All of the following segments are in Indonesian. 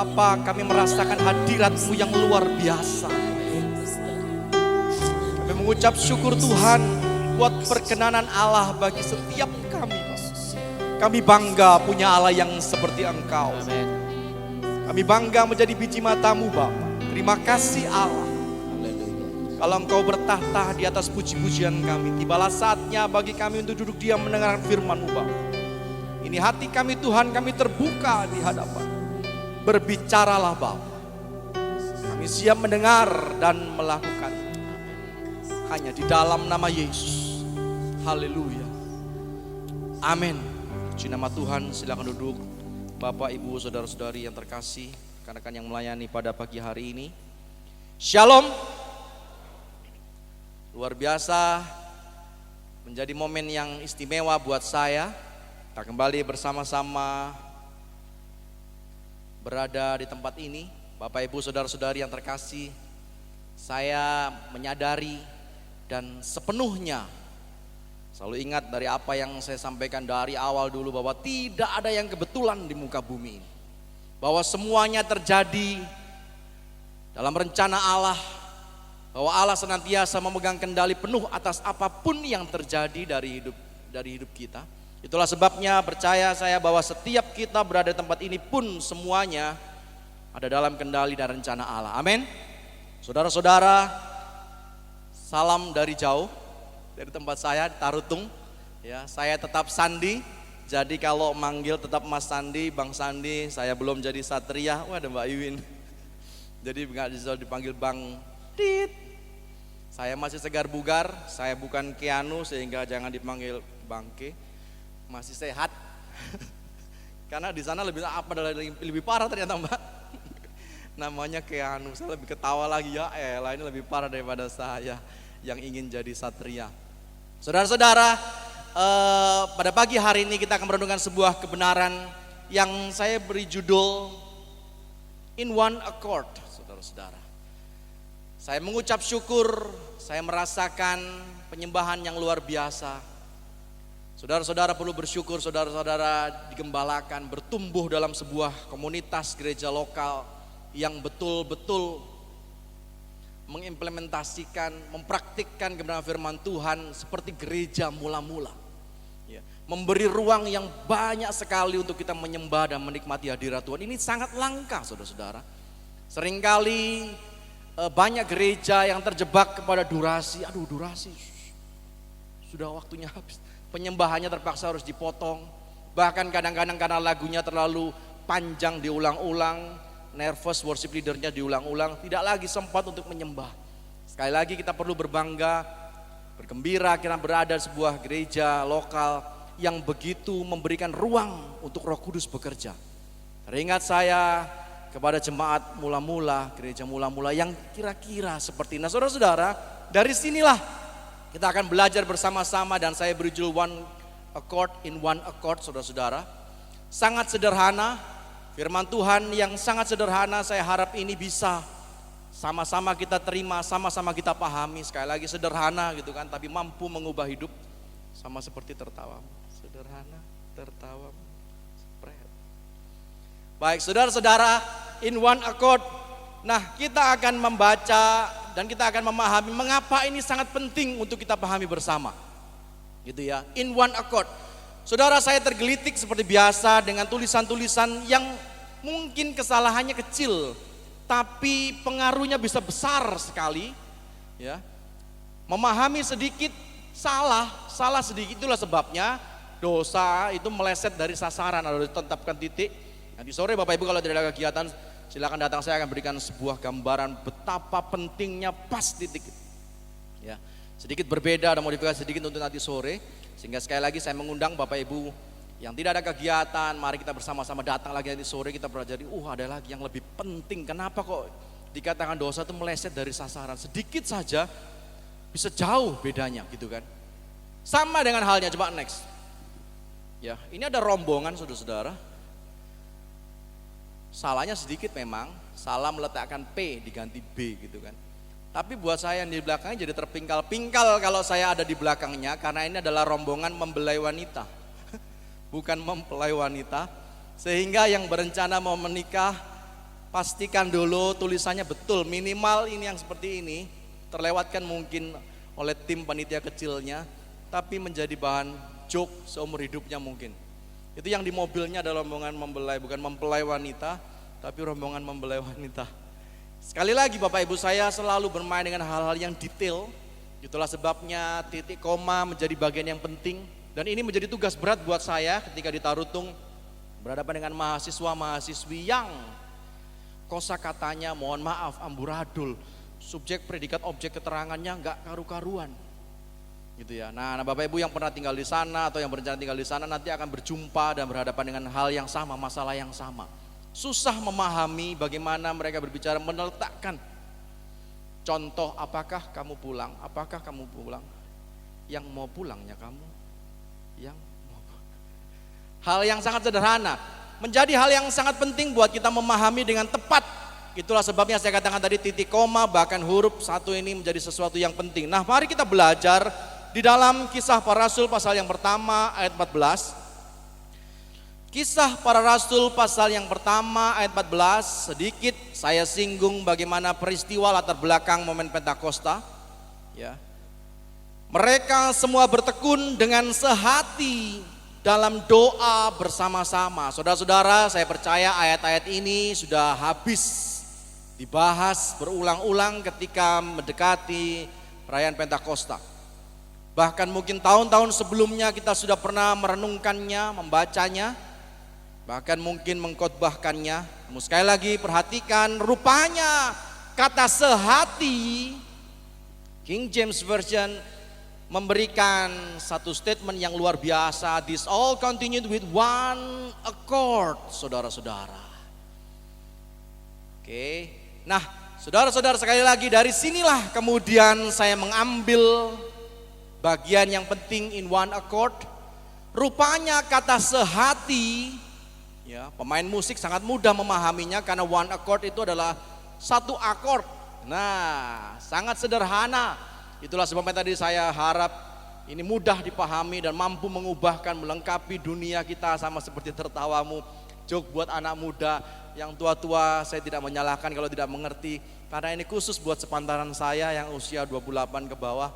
Bapa, kami merasakan hadirat-Mu yang luar biasa. Kami mengucap syukur Tuhan buat perkenanan Allah bagi setiap kami. Kami bangga punya Allah yang seperti Engkau. Kami bangga menjadi biji mata-Mu Bapa. Terima kasih Allah. Kalau Engkau bertahta di atas puji-pujian kami, tibalah saatnya bagi kami untuk duduk diam mendengarkan firman-Mu Bapa. Ini hati kami Tuhan, kami terbuka di hadapan. Berbicaralah Bapa. Kami siap mendengar dan melakukan. Hanya di dalam nama Yesus. Haleluya. Amin. Puji nama Tuhan, silakan duduk. Bapak, Ibu, saudara-saudari yang terkasih, rekan-rekan yang melayani pada pagi hari ini. Shalom. Luar biasa, menjadi momen yang istimewa buat saya. Kita kembali bersama-sama berada di tempat ini. Bapak, Ibu, saudara-saudari yang terkasih, saya menyadari dan sepenuhnya selalu ingat dari apa yang saya sampaikan dari awal dulu, bahwa tidak ada yang kebetulan di muka bumi ini. Bahwa semuanya terjadi dalam rencana Allah. Bahwa Allah senantiasa memegang kendali penuh atas apapun yang terjadi dari hidup kita. Itulah sebabnya percaya saya bahwa setiap kita berada di tempat ini pun semuanya ada dalam kendali dan rencana Allah. Amin. Saudara-saudara, salam dari jauh, dari tempat saya di Tarutung. Ya, saya tetap Sandi. Jadi kalau manggil tetap Mas Sandi, Bang Sandi. Saya belum jadi Satria. Wah, ada Mbak Iwin. Jadi nggak bisa dipanggil Bang Tit. Saya masih segar bugar, saya bukan Keanu sehingga jangan dipanggil Bangke. Masih sehat. Karena di sana lebih parah ternyata Mbak. Namanya Keanu, saya lebih ketawa lagi, ya elah ini lebih parah daripada saya yang ingin jadi Satria. Saudara-saudara, pada pagi hari ini kita akan merenungkan sebuah kebenaran yang saya beri judul In One Accord, saudara-saudara. Saya mengucap syukur, saya merasakan penyembahan yang luar biasa. Saudara-saudara perlu bersyukur, saudara-saudara digembalakan, bertumbuh dalam sebuah komunitas gereja lokal yang betul-betul mengimplementasikan, mempraktikkan kebenaran firman Tuhan seperti gereja mula-mula. Ya, memberi ruang yang banyak sekali untuk kita menyembah dan menikmati hadirat Tuhan. Ini sangat langka, saudara-saudara. Seringkali banyak gereja yang terjebak kepada durasi. Aduh, durasi sudah waktunya habis. Penyembahannya terpaksa harus dipotong. Bahkan kadang-kadang karena lagunya terlalu panjang diulang-ulang, nervous worship leadernya diulang-ulang, tidak lagi sempat untuk menyembah. Sekali lagi kita perlu berbangga, bergembira kita berada di sebuah gereja lokal yang begitu memberikan ruang untuk Roh Kudus bekerja. Teringat saya kepada jemaat mula-mula, gereja mula-mula yang kira-kira seperti ini. Nah, saudara-saudara, dari sinilah kita akan belajar bersama-sama dan saya beri judul One Accord in One Accord, saudara-saudara. Sangat sederhana, firman Tuhan yang sangat sederhana, saya harap ini bisa sama-sama kita terima, sama-sama kita pahami. Sekali lagi sederhana gitu kan, tapi mampu mengubah hidup. Sama seperti tertawa, sederhana, tertawa. Baik, saudara-saudara, in one accord. Nah, kita akan membaca dan kita akan memahami mengapa ini sangat penting untuk kita pahami bersama. Gitu ya, in one accord. Saudara, saya tergelitik seperti biasa dengan tulisan-tulisan yang mungkin kesalahannya kecil, tapi pengaruhnya bisa besar sekali. Ya, memahami sedikit salah sedikit, itulah sebabnya dosa itu meleset dari sasaran atau ditetapkan titik. Nanti sore Bapak Ibu kalau tidak ada kegiatan silakan datang, saya akan berikan sebuah gambaran betapa pentingnya pas titik. Ya, sedikit berbeda, ada modifikasi sedikit untuk nanti sore. Sehingga sekali lagi saya mengundang Bapak Ibu yang tidak ada kegiatan, mari kita bersama-sama datang lagi nanti sore, kita pelajari. Ada lagi yang lebih penting. Kenapa kok dikatakan dosa itu meleset dari sasaran? Sedikit saja bisa jauh bedanya gitu kan. Sama dengan halnya, coba next. Ya, ini ada rombongan saudara-saudara. Salahnya sedikit memang, salah meletakkan P diganti B gitu kan. Tapi buat saya yang di belakangnya jadi terpingkal-pingkal kalau saya ada di belakangnya, karena ini adalah rombongan mempelai wanita. Bukan mempelai wanita. Sehingga yang berencana mau menikah pastikan dulu tulisannya betul, minimal ini yang seperti ini, terlewatkan mungkin oleh tim panitia kecilnya, tapi menjadi bahan joke seumur hidupnya mungkin. Itu yang di mobilnya adalah rombongan mempelai, bukan mempelai wanita, tapi rombongan mempelai wanita. Sekali lagi Bapak Ibu, saya selalu bermain dengan hal-hal yang detail. Itulah sebabnya titik koma menjadi bagian yang penting. Dan ini menjadi tugas berat buat saya ketika di Tarutung berhadapan dengan mahasiswa-mahasiswi yang kosakatanya mohon maaf amburadul, subjek predikat objek keterangannya enggak karu-karuan. Gitu ya. Nah, Bapak Ibu yang pernah tinggal di sana atau yang berencana tinggal di sana nanti akan berjumpa dan berhadapan dengan hal yang sama, masalah yang sama. Susah memahami bagaimana mereka berbicara, meletakkan contoh, apakah kamu pulang, apakah kamu pulang, yang mau pulangnya kamu, yang mau pulang. Hal yang sangat sederhana, menjadi hal yang sangat penting buat kita memahami dengan tepat. Itulah sebabnya saya katakan tadi titik koma bahkan huruf satu ini menjadi sesuatu yang penting. Nah, mari kita belajar di dalam Kisah Para Rasul pasal yang pertama ayat 14. Kisah Para Rasul pasal yang pertama ayat 14, sedikit saya singgung bagaimana peristiwa latar belakang momen Pentakosta. Ya. Mereka semua bertekun dengan sehati dalam doa bersama-sama. Saudara-saudara, saya percaya ayat-ayat ini sudah habis dibahas berulang-ulang ketika mendekati perayaan Pentakosta. Bahkan mungkin tahun-tahun sebelumnya kita sudah pernah merenungkannya, membacanya, bahkan mungkin mengkhotbahkannya. Namun sekali lagi perhatikan, rupanya kata sehati King James Version memberikan satu statement yang luar biasa. This all continued with one accord, saudara-saudara. Oke. Nah, saudara-saudara, sekali lagi dari sinilah kemudian saya mengambil bagian yang penting in one accord. Rupanya kata sehati, ya, pemain musik sangat mudah memahaminya karena one accord itu adalah satu akord. Nah, sangat sederhana. Itulah sebabnya tadi saya harap ini mudah dipahami dan mampu mengubahkan, melengkapi dunia kita sama seperti tertawamu. Joke buat anak muda, yang tua-tua saya tidak menyalahkan kalau tidak mengerti. Karena ini khusus buat sepantaran saya yang usia 28 ke bawah.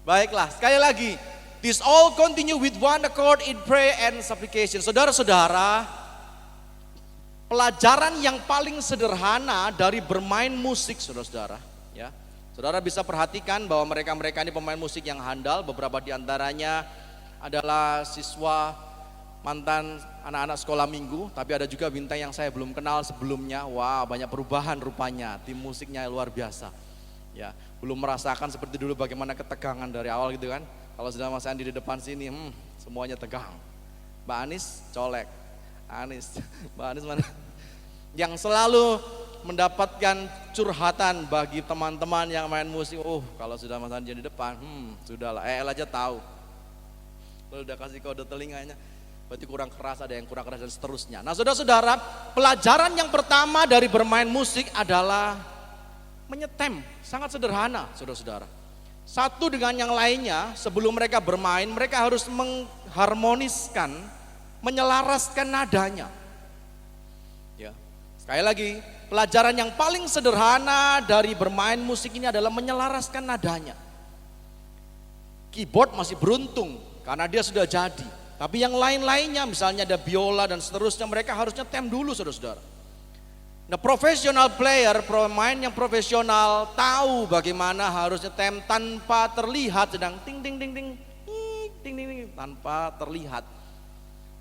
Baiklah, sekali lagi. This all continue with one accord in prayer and supplication. Saudara-saudara, pelajaran yang paling sederhana dari bermain musik, saudara-saudara, ya. Saudara bisa perhatikan bahwa mereka-mereka ini pemain musik yang handal. Beberapa di antaranya adalah siswa mantan anak-anak sekolah minggu, tapi ada juga bintang yang saya belum kenal sebelumnya. Wah, banyak perubahan rupanya. Tim musiknya luar biasa. Ya, belum merasakan seperti dulu bagaimana ketegangan dari awal gitu kan. Kalau sudah Mas Andi di depan sini, semuanya tegang. Mbak Anis colek. Anis, Mbak Anis mana? Yang selalu mendapatkan curhatan bagi teman-teman yang main musik. Kalau sudah Mas Andi di depan, sudahlah. aja tahu. Kalau udah kasih kode telinganya, berarti kurang keras, ada yang kurang keras dan seterusnya. Nah, saudara-saudara, pelajaran yang pertama dari bermain musik adalah menyetem. Sangat sederhana, saudara-saudara. Satu dengan yang lainnya, sebelum mereka bermain, mereka harus mengharmoniskan, menyelaraskan nadanya. Ya. Sekali lagi, pelajaran yang paling sederhana dari bermain musik ini adalah menyelaraskan nadanya. Keyboard masih beruntung karena dia sudah jadi. Tapi yang lain-lainnya, misalnya ada biola dan seterusnya, mereka harusnya nyetem dulu, saudara-saudara. Nah, professional player, pemain yang profesional tahu bagaimana harusnya nyetem tanpa terlihat, sedang ting ting ting ting ting ting tanpa terlihat.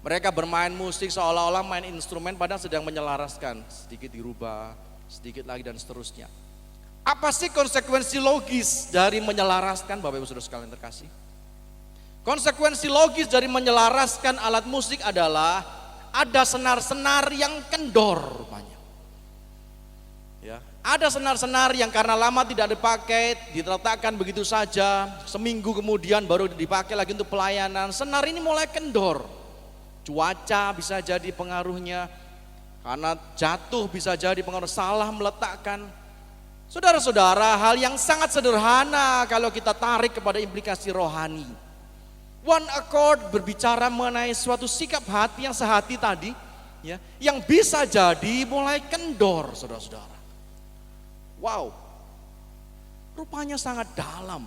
Mereka bermain musik seolah-olah main instrumen padahal sedang menyelaraskan, sedikit dirubah, sedikit lagi dan seterusnya. Apa sih konsekuensi logis dari menyelaraskan, Bapak Ibu Saudara sekalian terkasih? Konsekuensi logis dari menyelaraskan alat musik adalah ada senar-senar yang kendor rupanya. Ya, ada senar-senar yang karena lama tidak dipakai, diletakkan begitu saja, seminggu kemudian baru dipakai lagi untuk pelayanan. Senar ini mulai kendor. Cuaca bisa jadi pengaruhnya, karena jatuh bisa jadi pengaruh, salah meletakkan. Saudara-saudara, hal yang sangat sederhana kalau kita tarik kepada implikasi rohani. One accord berbicara mengenai suatu sikap hati yang sehati tadi, ya, yang bisa jadi mulai kendor, saudara-saudara. Wow, rupanya sangat dalam.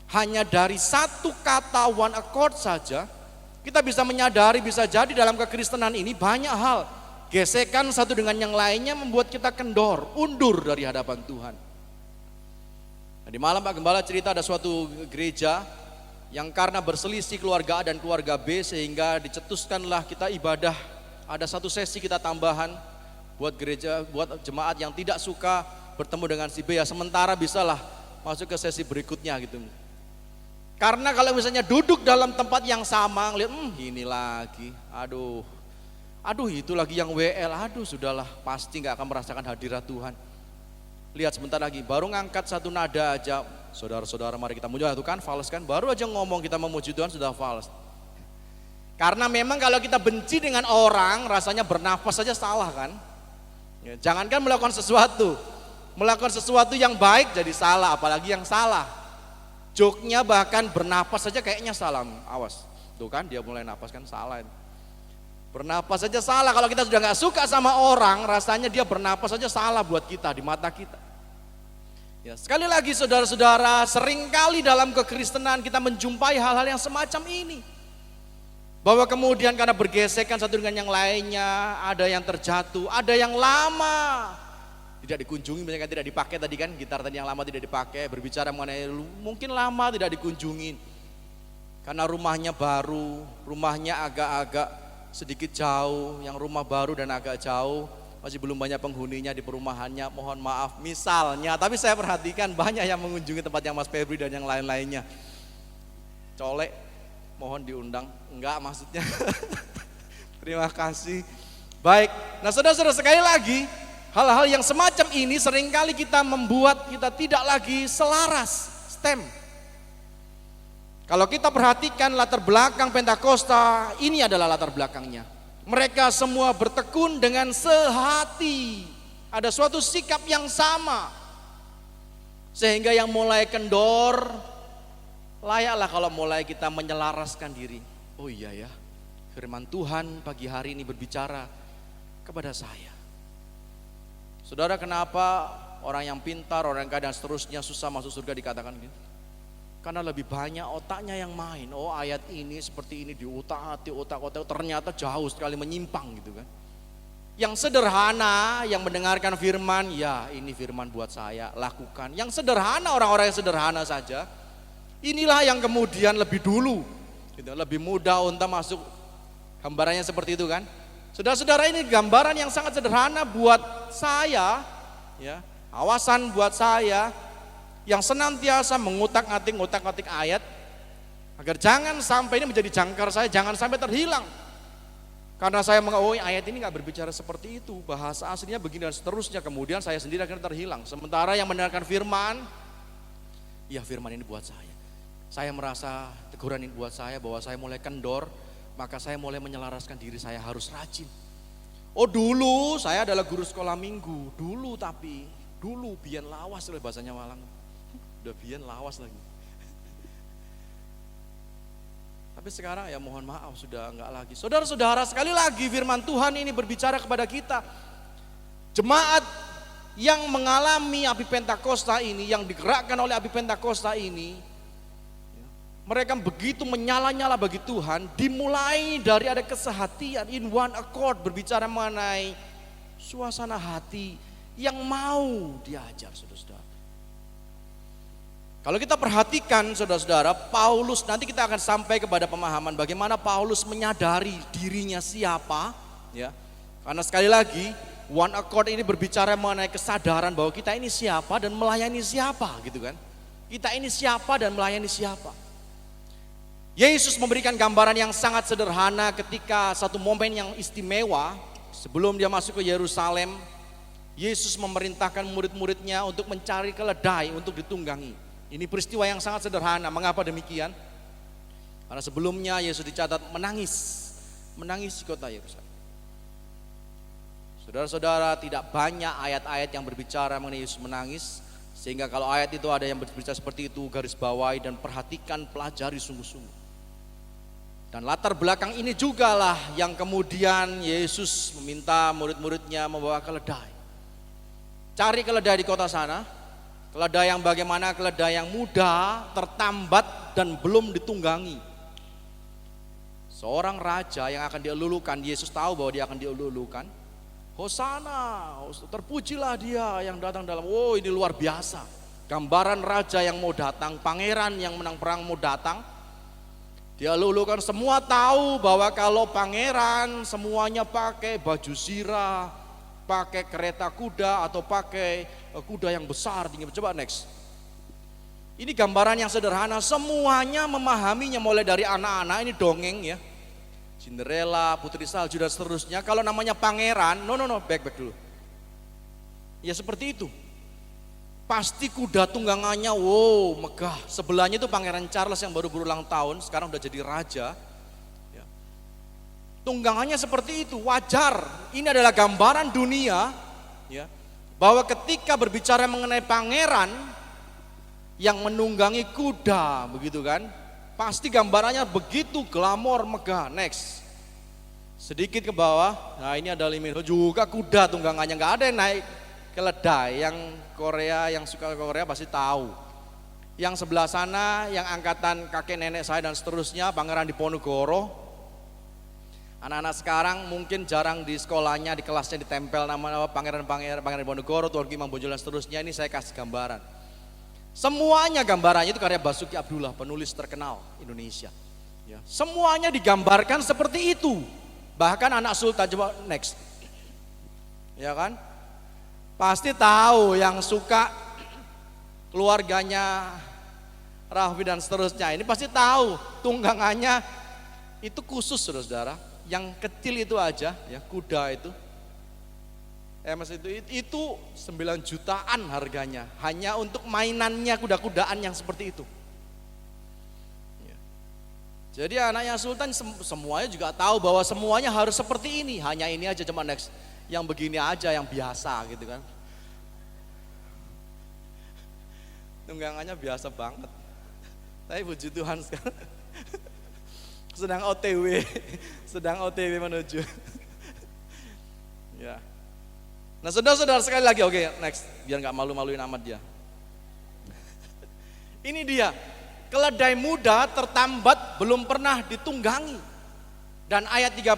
Hanya dari satu kata one accord saja, kita bisa menyadari bisa jadi dalam kekristenan ini banyak hal. Gesekan satu dengan yang lainnya membuat kita kendor, undur dari hadapan Tuhan. Nah, di malam Pak Gembala cerita ada suatu gereja yang karena berselisih keluarga A dan keluarga B sehingga dicetuskanlah kita ibadah. Ada satu sesi kita tambahan buat gereja, buat jemaat yang tidak suka bertemu dengan si B ya sementara bisalah masuk ke sesi berikutnya gitu. Karena kalau misalnya duduk dalam tempat yang sama ngeliat ini lagi, aduh itu lagi yang WL, aduh sudahlah pasti gak akan merasakan hadirat Tuhan. Lihat sebentar lagi baru ngangkat satu nada aja, saudara-saudara mari kita muji Tuhan, fals kan, baru aja ngomong kita memuji Tuhan sudah fals. Karena memang kalau kita benci dengan orang rasanya bernafas saja salah kan. Ya, jangankan melakukan sesuatu yang baik jadi salah, apalagi yang salah. Joknya bahkan bernafas saja kayaknya salah, awas. Tuh kan dia mulai nafas kan salah. Bernafas saja salah, kalau kita sudah gak suka sama orang rasanya dia bernafas saja salah buat kita, di mata kita. Ya, sekali lagi saudara-saudara, seringkali dalam kekristenan kita menjumpai hal-hal yang semacam ini. Bahwa kemudian karena bergesekan satu dengan yang lainnya, ada yang terjatuh, ada yang lama tidak dikunjungi, misalnya tidak dipakai tadi kan, gitar tadi yang lama tidak dipakai, berbicara mengenai mungkin lama tidak dikunjungi. Karena rumahnya baru, rumahnya agak-agak sedikit jauh, yang rumah baru dan agak jauh, masih belum banyak penghuninya di perumahannya, mohon maaf misalnya. Tapi saya perhatikan banyak yang mengunjungi tempatnya Mas Febri dan yang lain-lainnya. Colek, mohon diundang, enggak maksudnya. Terima kasih. Baik, nah saudara-saudara sekali lagi, hal-hal yang semacam ini seringkali kita membuat kita tidak lagi selaras, stem. Kalau kita perhatikan latar belakang Pentakosta, ini adalah latar belakangnya. Mereka semua bertekun dengan sehati. Ada suatu sikap yang sama. Sehingga yang mulai kendor, layaklah kalau mulai kita menyelaraskan diri. Oh iya ya, firman Tuhan pagi hari ini berbicara kepada saya. Saudara, kenapa orang yang pintar, orang yang kaya dan seterusnya susah masuk surga dikatakan gitu? Karena lebih banyak otaknya yang main. Oh ayat ini seperti ini diutak-atik, otak-otak ternyata jauh sekali menyimpang gitu kan. Yang sederhana, yang mendengarkan firman, ya ini firman buat saya, lakukan. Yang sederhana, orang-orang yang sederhana saja, inilah yang kemudian lebih dulu, gitu, lebih mudah untuk masuk. Gambarannya seperti itu kan. Saudara-saudara, ini gambaran yang sangat sederhana buat saya, ya, awasan buat saya, yang senantiasa mengutak-atik ayat agar jangan sampai ini menjadi jangkar saya, jangan sampai terhilang. Karena saya mengetahui ayat ini nggak berbicara seperti itu, bahasa aslinya begini dan seterusnya, kemudian saya sendiri akan terhilang. Sementara yang mendengarkan firman, ya firman ini buat saya. Saya merasa teguran ini buat saya bahwa saya mulai kendor, maka saya mulai menyelaraskan diri saya harus rajin. Oh dulu saya adalah guru sekolah minggu, dulu biyen lawas oleh bahasanya Malang. Udah biyen lawas lagi. Tapi sekarang ya mohon maaf sudah enggak lagi. Saudara-saudara, sekali lagi firman Tuhan ini berbicara kepada kita. Jemaat yang mengalami api Pentakosta ini, yang digerakkan oleh api Pentakosta ini, mereka begitu menyala-nyala bagi Tuhan, dimulai dari ada kesehatian, in one accord, berbicara mengenai suasana hati yang mau diajar, saudara-saudara. Kalau kita perhatikan saudara-saudara, Paulus, nanti kita akan sampai kepada pemahaman bagaimana Paulus menyadari dirinya siapa, ya. Karena sekali lagi, one accord ini berbicara mengenai kesadaran bahwa kita ini siapa dan melayani siapa, gitu kan. Kita ini siapa dan melayani siapa. Yesus memberikan gambaran yang sangat sederhana ketika satu momen yang istimewa, sebelum dia masuk ke Yerusalem, Yesus memerintahkan murid-muridnya untuk mencari keledai untuk ditunggangi. Ini peristiwa yang sangat sederhana. Mengapa demikian? Karena sebelumnya Yesus dicatat menangis di kota Yerusalem. Saudara-saudara, tidak banyak ayat-ayat yang berbicara mengenai Yesus menangis, sehingga kalau ayat itu ada yang berbicara seperti itu, garis bawahi dan perhatikan, pelajari sungguh-sungguh. Dan latar belakang ini jugalah yang kemudian Yesus meminta murid-muridnya membawa keledai. Cari keledai di kota sana, keledai yang bagaimana? Keledai yang muda, tertambat dan belum ditunggangi. Seorang raja yang akan dielulukan, Yesus tahu bahwa dia akan dielulukan. Hosana, terpujilah dia yang datang dalam, oh ini luar biasa. Gambaran raja yang mau datang, pangeran yang menang perang mau datang. Dia lulukan, semua tahu bahwa kalau pangeran semuanya pakai baju zirah, pakai kereta kuda atau pakai kuda yang besar tinggi. Coba next. Ini gambaran yang sederhana, semuanya memahaminya mulai dari anak-anak, ini dongeng ya. Cinderella, Putri Salju dan seterusnya. Kalau namanya pangeran, back dulu. Ya seperti itu. Pasti kuda tunggangannya, wow megah. Sebelahnya itu Pangeran Charles yang baru berulang tahun, sekarang udah jadi raja. Ya. Tunggangannya seperti itu, wajar. Ini adalah gambaran dunia, ya, bahwa ketika berbicara mengenai pangeran yang menunggangi kuda, begitu kan? Pasti gambarannya begitu glamor, megah. Next, sedikit ke bawah. Nah ini ada Limino juga kuda tunggangannya, nggak ada yang naik keledai. Yang Korea, yang suka Korea pasti tahu. Yang sebelah sana, yang angkatan kakek nenek saya dan seterusnya, Pangeran Diponegoro. Anak-anak sekarang mungkin jarang di sekolahnya, di kelasnya ditempel nama Pangeran Diponegoro, Tuan Imam Bonjol dan seterusnya. Ini saya kasih gambaran. Semuanya gambarannya itu karya Basuki Abdullah, penulis terkenal Indonesia. Ya, semuanya digambarkan seperti itu. Bahkan anak sultan, coba next. Ya kan? Pasti tahu yang suka keluarganya Rahwi dan seterusnya. Ini pasti tahu tunggangannya itu khusus saudara-saudara. Yang kecil itu aja ya, kuda itu. Itu 9 jutaan harganya. Hanya untuk mainannya kuda-kudaan yang seperti itu. Ya. Jadi anaknya sultan semuanya juga tahu bahwa semuanya harus seperti ini. Hanya ini aja, cuma next. Yang begini aja yang biasa gitu kan. Tunggangannya biasa banget. Tapi puji Tuhan sekarang sedang OTW menuju. Ya. Nah saudara-saudara sekali lagi, oke next, biar nggak malu-maluin amat dia. Ini dia, keledai muda tertambat belum pernah ditunggangi. Dan ayat 31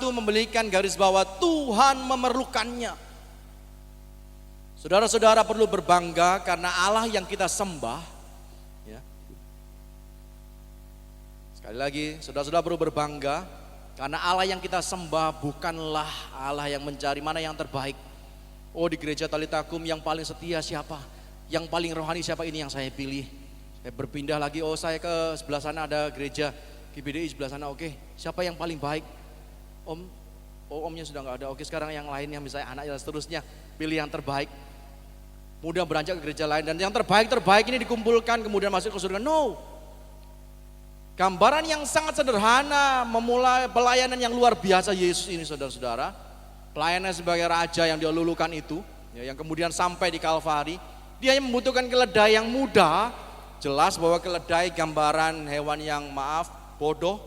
memberikan garis bawah Tuhan memerlukannya. Saudara-saudara perlu berbangga karena Allah yang kita sembah. Ya. Sekali lagi, saudara-saudara perlu berbangga karena Allah yang kita sembah bukanlah Allah yang mencari mana yang terbaik. Oh di gereja Talitakum yang paling setia siapa? Yang paling rohani siapa, ini yang saya pilih. Saya berpindah lagi, oh saya ke sebelah sana ada gereja GBDI sebelah sana, oke. Siapa yang paling baik? Omnya sudah nggak ada, oke sekarang yang lainnya misalnya anaknya dan seterusnya, pilih yang terbaik. Mudah beranjak ke gereja lain dan yang terbaik ini dikumpulkan kemudian masuk ke surga. No. Gambaran yang sangat sederhana memulai pelayanan yang luar biasa Yesus ini saudara-saudara. Pelayanan sebagai raja yang dilulukan itu, ya, yang kemudian sampai di Kalvari, dia membutuhkan keledai yang muda. Jelas bahwa keledai gambaran hewan yang bodoh,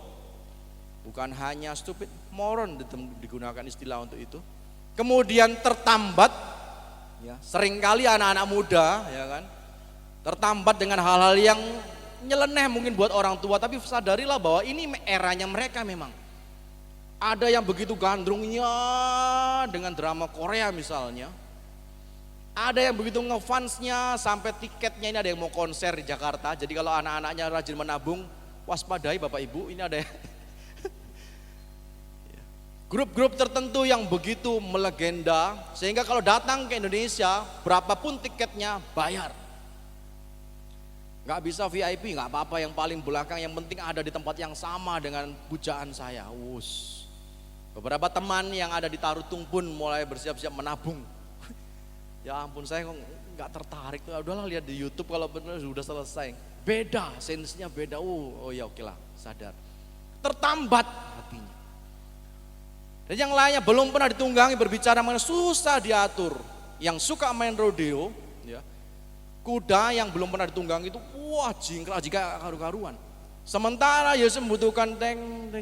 bukan hanya stupid, moron digunakan istilah untuk itu. Kemudian tertambat, ya, seringkali anak-anak muda, ya kan, tertambat dengan hal-hal yang nyeleneh mungkin buat orang tua, tapi sadarilah bahwa ini eranya mereka memang. Ada yang begitu gandrungnya dengan drama Korea misalnya. Ada yang begitu ngefansnya sampai tiketnya ini ada yang mau konser di Jakarta. Jadi kalau anak-anaknya rajin menabung, waspadai Bapak Ibu, ini ada grup-grup tertentu yang begitu melegenda sehingga kalau datang ke Indonesia berapapun tiketnya bayar. Nggak bisa VIP, nggak apa-apa, yang paling belakang, yang penting ada di tempat yang sama dengan pujaan saya. Beberapa teman yang ada di Tarutung pun mulai bersiap-siap menabung. Ya ampun, saya kok nggak tertarik. Udahlah lihat di YouTube, kalau benar sudah selesai. Beda, sensenya beda. Oh ya oke lah, sadar. Tertambat hatinya. Dan yang lainnya belum pernah ditunggangi, berbicara mengenai susah diatur. Yang suka main rodeo, ya, kuda yang belum pernah ditunggangi itu, wah jingkrak jika karu-karuan. Sementara Yesus membutuhkan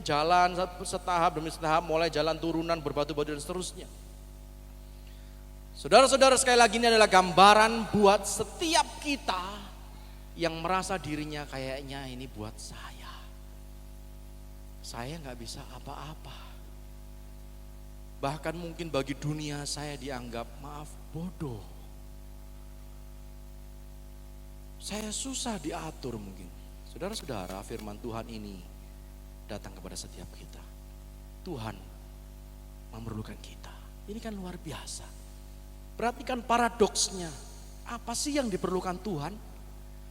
jalan setahap demi setahap, mulai jalan turunan berbatu-batu dan seterusnya. Saudara-saudara, sekali lagi ini adalah gambaran buat setiap kita yang merasa dirinya kayaknya ini buat saya. Saya nggak bisa apa-apa. Bahkan mungkin bagi dunia saya dianggap bodoh. Saya susah diatur mungkin. Saudara-saudara, firman Tuhan ini datang kepada setiap kita. Tuhan memerlukan kita. Ini kan luar biasa. Perhatikan paradoksnya. Apa sih yang diperlukan Tuhan?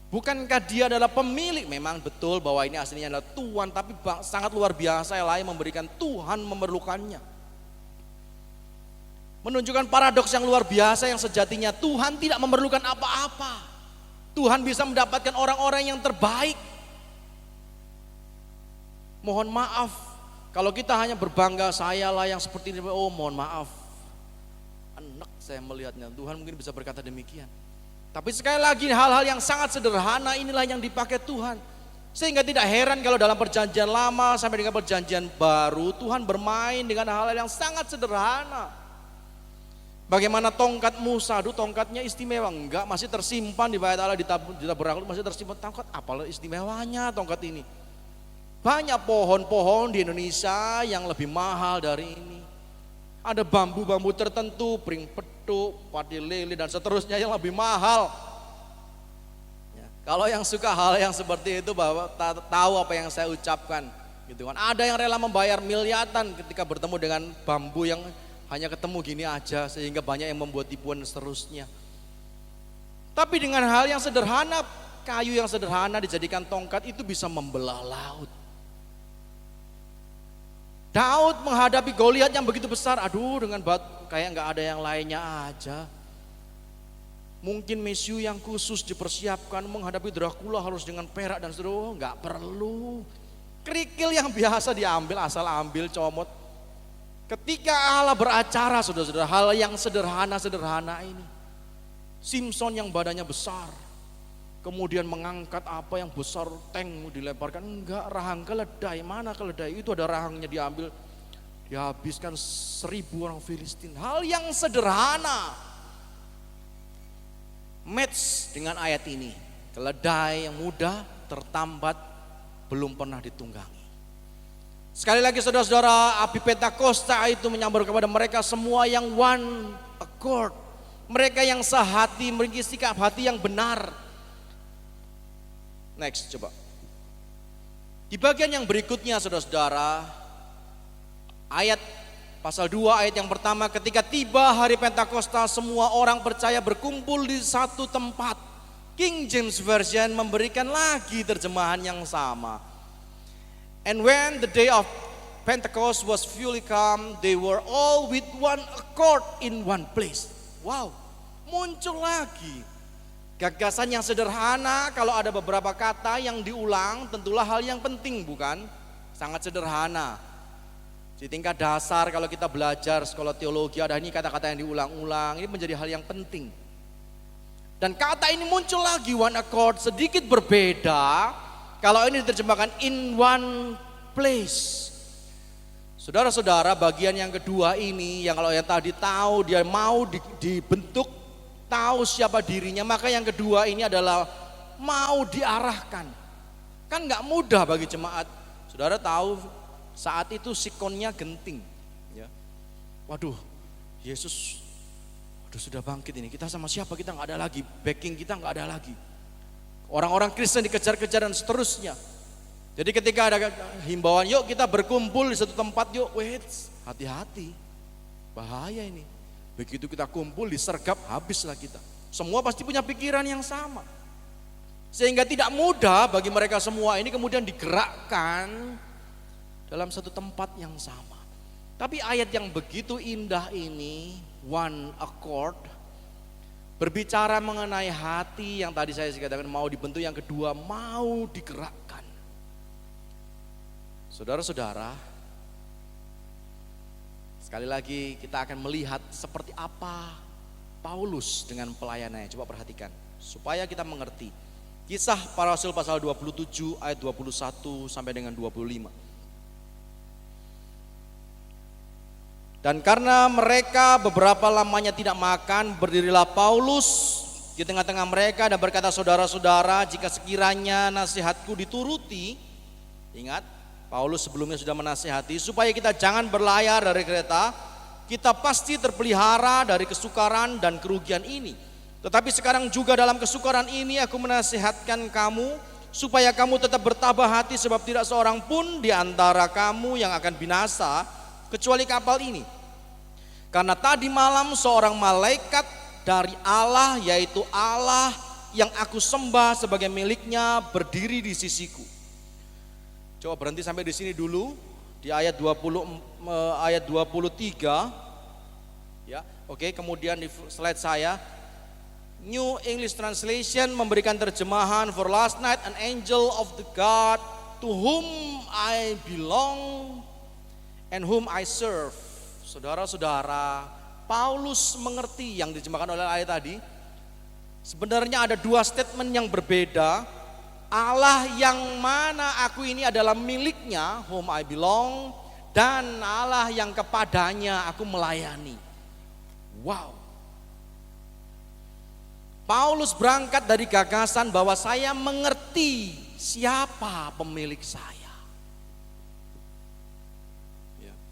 Bukankah dia adalah pemilik? Memang betul bahwa ini aslinya adalah Tuhan, tapi sangat luar biasa yang lain memberikan Tuhan memerlukannya. Menunjukkan paradoks yang luar biasa yang sejatinya Tuhan tidak memerlukan apa-apa. Tuhan bisa mendapatkan orang-orang yang terbaik. Mohon maaf kalau kita hanya berbangga, sayalah yang seperti ini. Oh, mohon maaf. Enak saya melihatnya. Tuhan mungkin bisa berkata demikian. Tapi sekali lagi hal-hal yang sangat sederhana inilah yang dipakai Tuhan. Sehingga tidak heran kalau dalam perjanjian lama sampai dengan perjanjian baru Tuhan bermain dengan hal-hal yang sangat sederhana. Bagaimana tongkat Musa, tongkatnya istimewa? Enggak, masih tersimpan di bait Allah di tabernakel, masih tersimpan. Tongkat apalah istimewanya tongkat ini? Banyak pohon-pohon di Indonesia yang lebih mahal dari ini. Ada bambu-bambu tertentu, pring petuk, padi lele dan seterusnya yang lebih mahal. Ya, kalau yang suka hal yang seperti itu, bahwa tahu apa yang saya ucapkan, gitu kan? Ada yang rela membayar miliaran ketika bertemu dengan bambu yang hanya ketemu gini aja, sehingga banyak yang membuat tipuan dan seterusnya. Tapi dengan hal yang sederhana, kayu yang sederhana dijadikan tongkat itu bisa membelah laut. Daud menghadapi Goliat yang begitu besar, dengan batu kayak nggak ada yang lainnya aja. Mungkin mesiu yang khusus dipersiapkan menghadapi Dracula harus dengan perak dan seterusnya, nggak perlu. Kerikil yang biasa diambil, asal ambil comot. Ketika Allah beracara, saudara-saudara, hal yang sederhana-sederhana ini. Simpson yang badannya besar, kemudian mengangkat apa yang besar, tank dilemparkan, enggak, rahang keledai, mana keledai, itu ada rahangnya diambil, dihabiskan 1000 orang Filistin. Hal yang sederhana, match dengan ayat ini, keledai yang muda, tertambat, belum pernah ditunggangi. Sekali lagi saudara-saudara, api Pentakosta itu menyambar kepada mereka semua yang one accord, mereka yang sehati, memiliki sikap hati yang benar. Next, coba. Di bagian yang berikutnya saudara-saudara, ayat pasal 2 ayat yang pertama, ketika tiba hari Pentakosta semua orang percaya berkumpul di satu tempat. King James Version memberikan lagi terjemahan yang sama. And when the day of Pentecost was fully come, they were all with one accord in one place. Wow, muncul lagi gagasan yang sederhana. Kalau ada beberapa kata yang diulang, tentulah hal yang penting, bukan? Sangat sederhana. Di tingkat dasar kalau kita belajar sekolah teologi, ada ini kata-kata yang diulang-ulang, ini menjadi hal yang penting. Dan kata ini muncul lagi, one accord, sedikit berbeda. Kalau ini diterjemahkan in one place. Saudara-saudara, bagian yang kedua ini, yang kalau yang tadi tahu dia mau dibentuk, tahu siapa dirinya, maka yang kedua ini adalah mau diarahkan. Kan gak mudah bagi jemaat. Saudara tahu saat itu sikonnya genting. Ya. Waduh, Yesus sudah bangkit ini, kita sama siapa, kita gak ada lagi, backing kita gak ada lagi. Orang-orang Kristen dikejar-kejar dan seterusnya. Jadi ketika ada himbauan, yuk kita berkumpul di satu tempat, yuk, wait, hati-hati, bahaya ini. Begitu kita kumpul disergap, habislah kita. Semua pasti punya pikiran yang sama. Sehingga tidak mudah bagi mereka semua ini kemudian digerakkan dalam satu tempat yang sama. Tapi ayat yang begitu indah ini, one accord, berbicara mengenai hati yang tadi saya katakan mau dibentuk, yang kedua mau digerakkan. Saudara-saudara, sekali lagi kita akan melihat seperti apa Paulus dengan pelayanannya. Coba perhatikan supaya kita mengerti. Kisah Para Rasul pasal 27 ayat 21 sampai dengan 25. Dan karena mereka beberapa lamanya tidak makan, berdirilah Paulus di tengah-tengah mereka dan berkata, saudara-saudara, jika sekiranya nasihatku dituruti, ingat Paulus sebelumnya sudah menasihati, supaya kita jangan berlayar dari kereta, kita pasti terpelihara dari kesukaran dan kerugian ini. Tetapi sekarang juga dalam kesukaran ini aku menasihatkan kamu, supaya kamu tetap bertabah hati, sebab tidak seorang pun di antara kamu yang akan binasa, kecuali kapal ini. Karena tadi malam seorang malaikat dari Allah, yaitu Allah yang aku sembah sebagai miliknya, berdiri di sisiku. Coba berhenti sampai di sini dulu, di ayat 23. Ya, oke, kemudian di slide saya, New English Translation memberikan terjemahan, for last night an angel of the God to whom I belong and whom I serve. Saudara-saudara, Paulus mengerti yang diterjemahkan oleh ayat tadi. Sebenarnya ada dua statement yang berbeda. Allah yang mana aku ini adalah miliknya, whom I belong, dan Allah yang kepadanya aku melayani. Wow. Paulus berangkat dari gagasan bahwa saya mengerti siapa pemilik saya.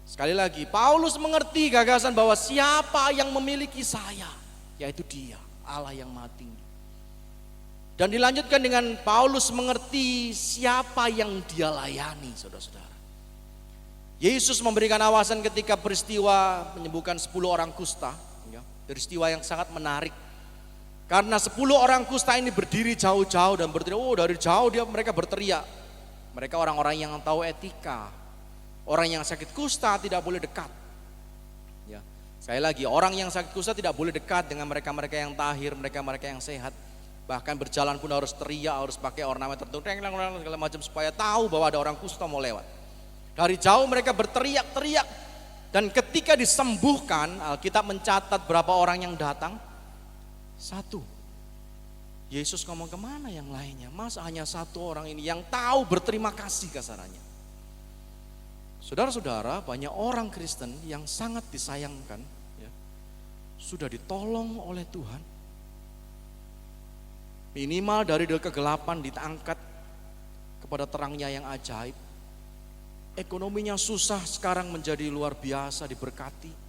Sekali lagi, Paulus mengerti gagasan bahwa siapa yang memiliki saya, yaitu Dia, Allah yang Maha Tinggi. Dan dilanjutkan dengan Paulus mengerti siapa yang Dia layani, saudara-saudara. Yesus memberikan awasan ketika peristiwa menyembuhkan 10 orang kusta, ya, peristiwa yang sangat menarik. Karena 10 orang kusta ini berdiri jauh-jauh dan berteriak, dari jauh mereka berteriak. Mereka orang-orang yang tahu etika. Orang yang sakit kusta tidak boleh dekat. Ya, sekali lagi, orang yang sakit kusta tidak boleh dekat dengan mereka-mereka yang tahir, mereka-mereka yang sehat. Bahkan berjalan pun harus teriak, harus pakai ornamen tertentu, segala macam supaya tahu bahwa ada orang kusta mau lewat. Dari jauh mereka berteriak-teriak. Dan ketika disembuhkan, Alkitab mencatat berapa orang yang datang? 1. Yesus ngomong, kemana yang lainnya? Masa hanya 1 orang ini yang tahu berterima kasih kasarannya. Saudara-saudara, banyak orang Kristen yang sangat disayangkan, ya, sudah ditolong oleh Tuhan. Minimal dari kegelapan diangkat kepada terangnya yang ajaib. Ekonominya susah, sekarang menjadi luar biasa, diberkati.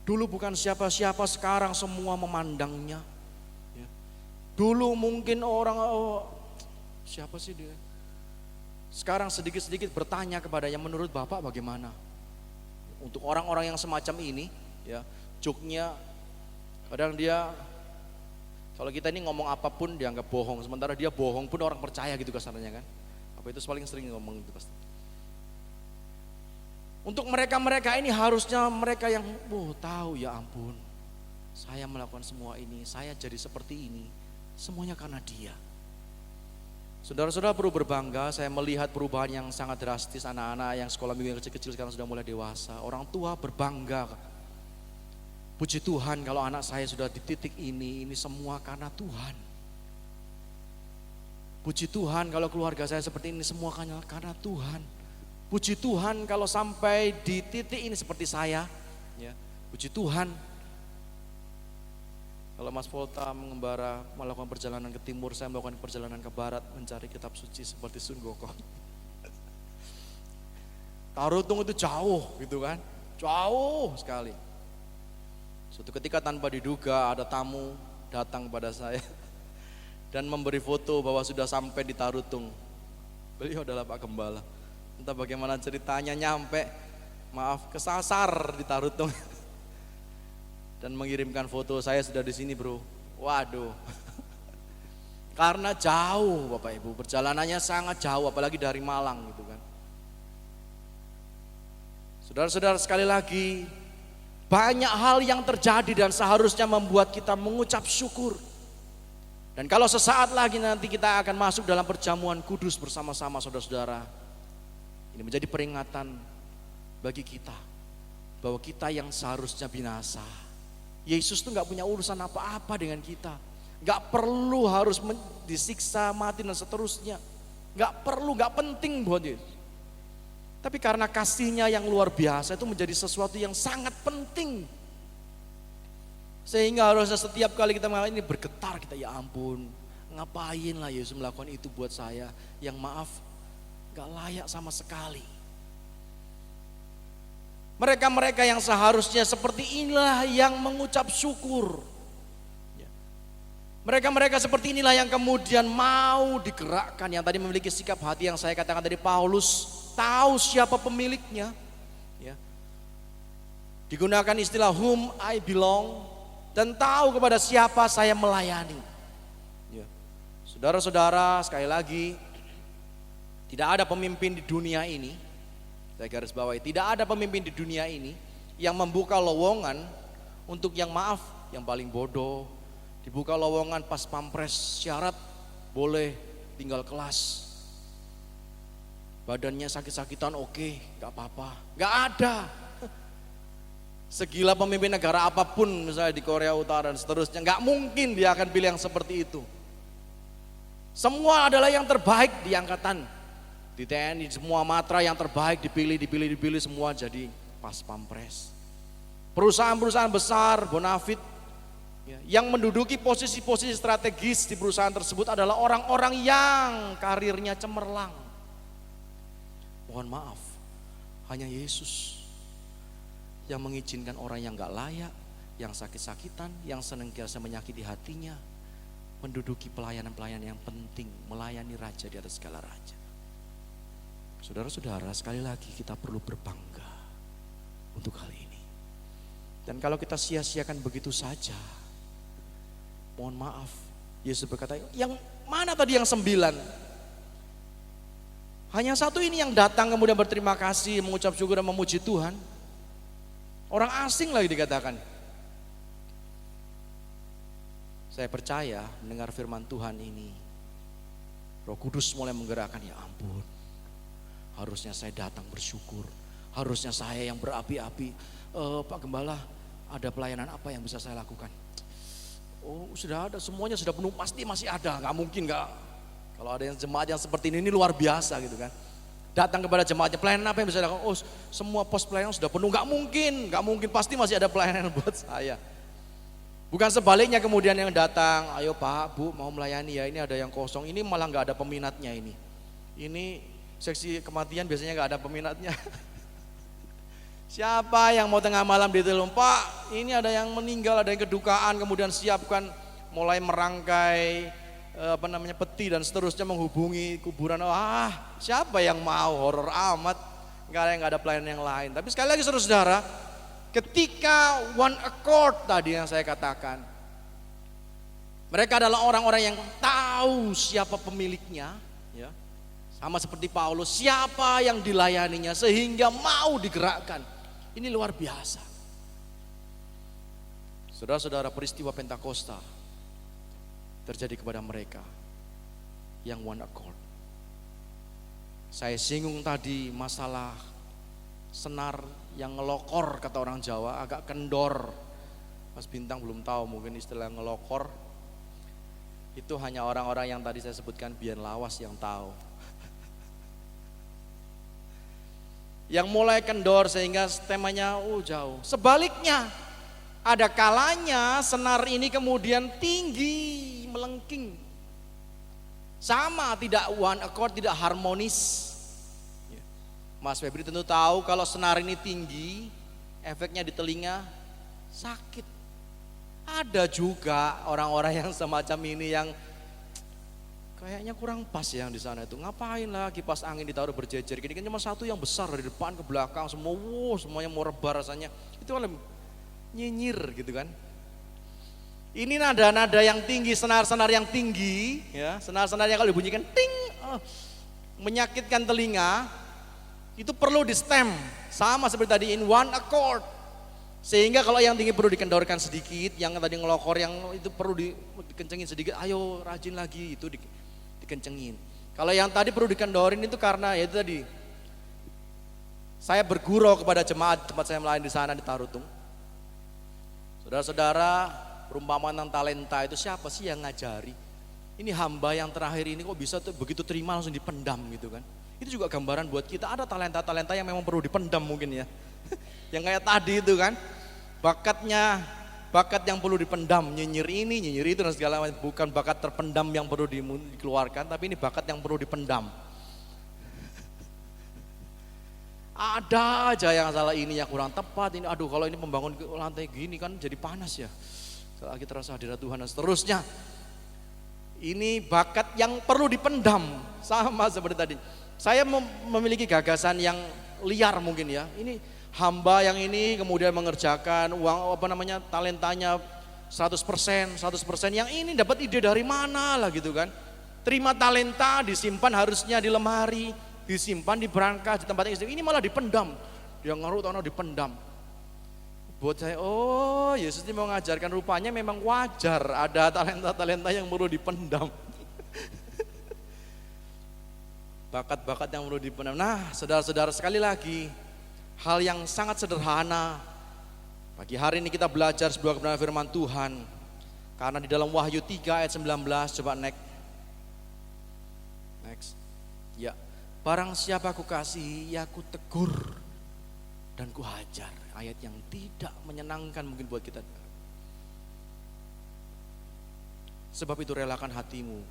Dulu bukan siapa-siapa, sekarang semua memandangnya. Ya. Dulu mungkin orang, siapa sih dia? Sekarang sedikit-sedikit bertanya kepadanya, menurut Bapak bagaimana? Untuk orang-orang yang semacam ini, ya, joknya kadang dia, kalau kita ini ngomong apapun dianggap bohong, sementara dia bohong pun orang percaya gitu kasarnya kan. Apa itu paling sering ngomong itu pasti. Untuk mereka-mereka ini harusnya mereka yang tahu, ya ampun, saya melakukan semua ini, saya jadi seperti ini, semuanya karena Dia. Saudara-saudara perlu berbangga, saya melihat perubahan yang sangat drastis, anak-anak yang sekolah minggu yang kecil-kecil sekarang sudah mulai dewasa. Orang tua berbangga. Puji Tuhan kalau anak saya sudah di titik ini semua karena Tuhan. Puji Tuhan kalau keluarga saya seperti ini semua karena Tuhan. Puji Tuhan kalau sampai di titik ini seperti saya. Ya, puji Tuhan. Kalau Mas Volta mengembara melakukan perjalanan ke timur, saya melakukan perjalanan ke barat mencari kitab suci seperti Sun Gokong. Tarutung itu jauh gitu kan, jauh sekali. Suatu ketika tanpa diduga ada tamu datang kepada saya dan memberi foto bahwa sudah sampai di Tarutung. Beliau adalah Pak Gembala. Entah bagaimana ceritanya nyampe, maaf kesasar di Tarutung. Dan mengirimkan foto saya sudah di sini bro. Waduh. Karena jauh Bapak Ibu, perjalanannya sangat jauh apalagi dari Malang gitu kan. Saudara-saudara sekali lagi, banyak hal yang terjadi dan seharusnya membuat kita mengucap syukur. Dan kalau sesaat lagi nanti kita akan masuk dalam perjamuan kudus bersama-sama saudara-saudara. Ini menjadi peringatan bagi kita bahwa kita yang seharusnya binasa. Yesus tuh gak punya urusan apa-apa dengan kita. Gak perlu harus disiksa, mati dan seterusnya. Gak perlu, gak penting buat Yesus. Tapi karena kasihnya yang luar biasa itu menjadi sesuatu yang sangat penting. Sehingga harusnya setiap kali kita mengalami ini bergetar kita, ya ampun, ngapain lah Yesus melakukan itu buat saya yang maaf gak layak sama sekali. Mereka-mereka yang seharusnya seperti inilah yang mengucap syukur. Mereka-mereka seperti inilah yang kemudian mau digerakkan, yang tadi memiliki sikap hati yang saya katakan tadi, Paulus tahu siapa pemiliknya. Digunakan istilah whom I belong, dan tahu kepada siapa saya melayani. Saudara-saudara, sekali lagi, tidak ada pemimpin di dunia ini, saya garis bawahi, tidak ada pemimpin di dunia ini yang membuka lowongan untuk yang maaf, yang paling bodoh, dibuka lowongan pas pampres syarat boleh tinggal kelas. Badannya sakit-sakitan oke, gak apa-apa, gak ada. Segila pemimpin negara apapun misalnya di Korea Utara dan seterusnya, gak mungkin dia akan pilih yang seperti itu. Semua adalah yang terbaik di angkatan, di TNI semua matra yang terbaik dipilih semua jadi pas pampres. Perusahaan-perusahaan besar, bonafit, yang menduduki posisi-posisi strategis di perusahaan tersebut adalah orang-orang yang karirnya cemerlang. Mohon maaf, hanya Yesus yang mengizinkan orang yang gak layak, yang sakit-sakitan, yang senantiasa menyakiti hatinya, menduduki pelayanan-pelayanan yang penting, melayani raja di atas segala raja. Saudara-saudara, sekali lagi kita perlu berbangga untuk hal ini. Dan kalau kita sia-siakan begitu saja, mohon maaf, Yesus berkata, yang mana tadi yang 9? Hanya satu ini yang datang kemudian berterima kasih, mengucap syukur dan memuji Tuhan. Orang asing lagi dikatakan. Saya percaya mendengar firman Tuhan ini, Roh Kudus mulai menggerakkan, ya ampun, harusnya saya datang bersyukur, harusnya saya yang berapi-api. Pak Gembala, ada pelayanan apa yang bisa saya lakukan? Oh sudah ada, semuanya sudah penuh, pasti masih ada, gak mungkin gak. Kalau ada yang jemaat yang seperti ini luar biasa gitu kan. Datang kepada jemaatnya, pelayanan apa yang bisa dilakukan? Oh semua pos pelayanan sudah penuh, gak mungkin, pasti masih ada pelayanan buat saya. Bukan sebaliknya kemudian yang datang, ayo Pak, Bu mau melayani ya, ini ada yang kosong, ini malah gak ada peminatnya ini. Ini seksi kematian biasanya gak ada peminatnya. Siapa yang mau tengah malam ditelepon, Pak ini ada yang meninggal, ada yang kedukaan, kemudian siapkan, mulai merangkai peti dan seterusnya, menghubungi kuburan. Siapa yang mau, horor amat, gak ada pelayanan yang lain. Tapi sekali lagi saudara-saudara, ketika one accord tadi yang saya katakan, mereka adalah orang-orang yang tahu siapa pemiliknya, ya. Sama seperti Paulus, siapa yang dilayaninya sehingga mau digerakkan. Ini luar biasa. Saudara-saudara, peristiwa Pentakosta terjadi kepada mereka yang one accord. Saya singgung tadi masalah senar yang ngelokor, kata orang Jawa, agak kendor. Mas Bintang belum tahu mungkin istilah ngelokor. Itu hanya orang-orang yang tadi saya sebutkan biar lawas yang tahu. Yang mulai kendor sehingga temanya jauh. Sebaliknya, ada kalanya senar ini kemudian tinggi, melengking. Sama, tidak one accord, tidak harmonis. Mas Febri tentu tahu kalau senar ini tinggi, efeknya di telinga sakit. Ada juga orang-orang yang semacam ini yang kayaknya kurang pas yang di sana itu. Ngapain lah kipas angin ditaruh berjejer gini, kan cuma satu yang besar dari depan ke belakang, semuanya mau rebah rasanya. Itu kan nyinyir gitu kan. Ini nada-nada yang tinggi, senar-senar yang tinggi, ya, senar-senar yang kalau dibunyikan ting, menyakitkan telinga. Itu perlu di stem, sama seperti tadi, in one accord. Sehingga kalau yang tinggi perlu dikendorkan sedikit, yang tadi ngelokor yang itu perlu dikencengin sedikit, ayo rajin lagi, itu dikencengin. Kalau yang tadi perlu dikendorin itu karena ya itu tadi, saya bergurau kepada jemaat tempat saya melayani di sana di Tarutung. Saudara-saudara, perumpamaan tentang talenta itu siapa sih yang ngajari? Ini hamba yang terakhir ini kok bisa begitu terima langsung dipendam gitu kan. Itu juga gambaran buat kita, ada talenta-talenta yang memang perlu dipendam mungkin ya. Yang kayak tadi itu kan, bakat yang perlu dipendam, nyinyir ini, nyinyir itu dan segala macam. Bukan bakat terpendam yang perlu dikeluarkan, tapi ini bakat yang perlu dipendam. Ada aja yang salah, ini yang kurang tepat, ini aduh kalau ini membangun lantai gini kan jadi panas ya. Lagi terasa hadirat Tuhan dan seterusnya. Ini bakat yang perlu dipendam, sama seperti tadi. Saya memiliki gagasan yang liar mungkin ya. Ini hamba yang ini kemudian mengerjakan uang talentanya 100%, yang ini dapat ide dari mana lah gitu kan. Terima talenta disimpan harusnya di lemari, disimpan di berangkas di tempat yang ini malah dipendam. Dia ngaruh tanah dipendam. Buat saya, oh Yesus ini mau mengajarkan rupanya memang wajar ada talenta-talenta yang perlu dipendam. Bakat-bakat yang perlu dipendam. Nah, saudara-saudara, sekali lagi, hal yang sangat sederhana. Pagi hari ini kita belajar sebuah kebenaran firman Tuhan. Karena di dalam Wahyu 3 ayat 19, coba next. Ya, barang siapa aku kasihi, ya aku tegur dan ku hajar. Ayat yang tidak menyenangkan mungkin buat kita. Sebab itu relakan hatimu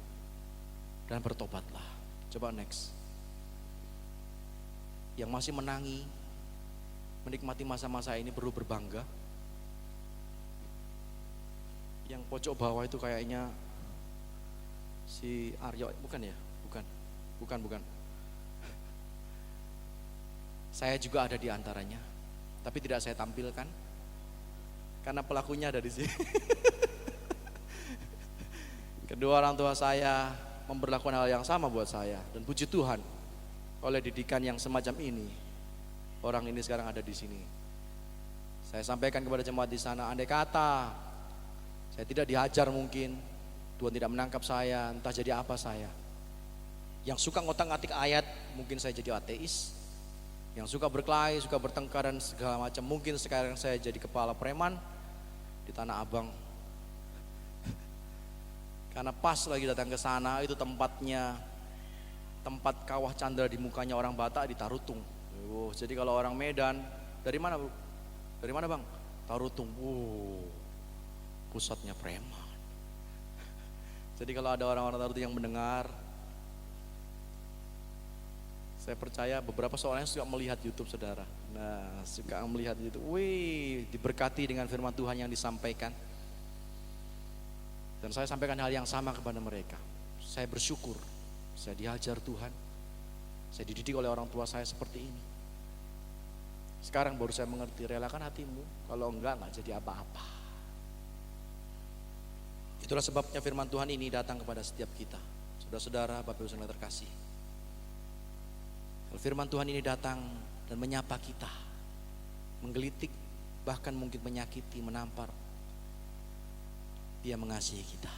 dan bertobatlah. Coba next. Yang masih menangi, menikmati masa-masa ini perlu berbangga. Yang pojok bawah itu kayaknya si Aryo, bukan ya? Bukan. Saya juga ada di antaranya, tapi tidak saya tampilkan karena pelakunya ada di sini. Kedua orang tua saya memperlakukan hal yang sama buat saya, dan puji Tuhan oleh didikan yang semacam ini, orang ini sekarang ada di sini. Saya sampaikan kepada jemaat di sana, andai kata saya tidak dihajar mungkin, Tuhan tidak menangkap saya, entah jadi apa saya. Yang suka ngotak-ngatik ayat, mungkin saya jadi ateis. Yang suka berkelahi, suka bertengkar dan segala macam, mungkin sekarang saya jadi kepala preman di Tanah Abang. Karena pas lagi datang ke sana, itu tempat kawah candra di mukanya orang Batak di Tarutung. Jadi kalau orang Medan, dari mana bro? Dari mana bang? Tarutung. Pusatnya preman. Jadi kalau ada orang-orang Tarutung yang mendengar, saya percaya beberapa soalnya suka melihat YouTube saudara. Nah, suka melihat YouTube. Diberkati dengan firman Tuhan yang disampaikan. Dan saya sampaikan hal yang sama kepada mereka. Saya bersyukur, saya diajar Tuhan. Saya dididik oleh orang tua saya seperti ini. Sekarang baru saya mengerti, relakan hatimu, kalau enggak jadi apa-apa. Itulah sebabnya firman Tuhan ini datang kepada setiap kita. Saudara-saudara, Bapak Ibu yang terkasih. Firman Tuhan ini datang dan menyapa kita, menggelitik, bahkan mungkin menyakiti, menampar. Dia mengasihi kita.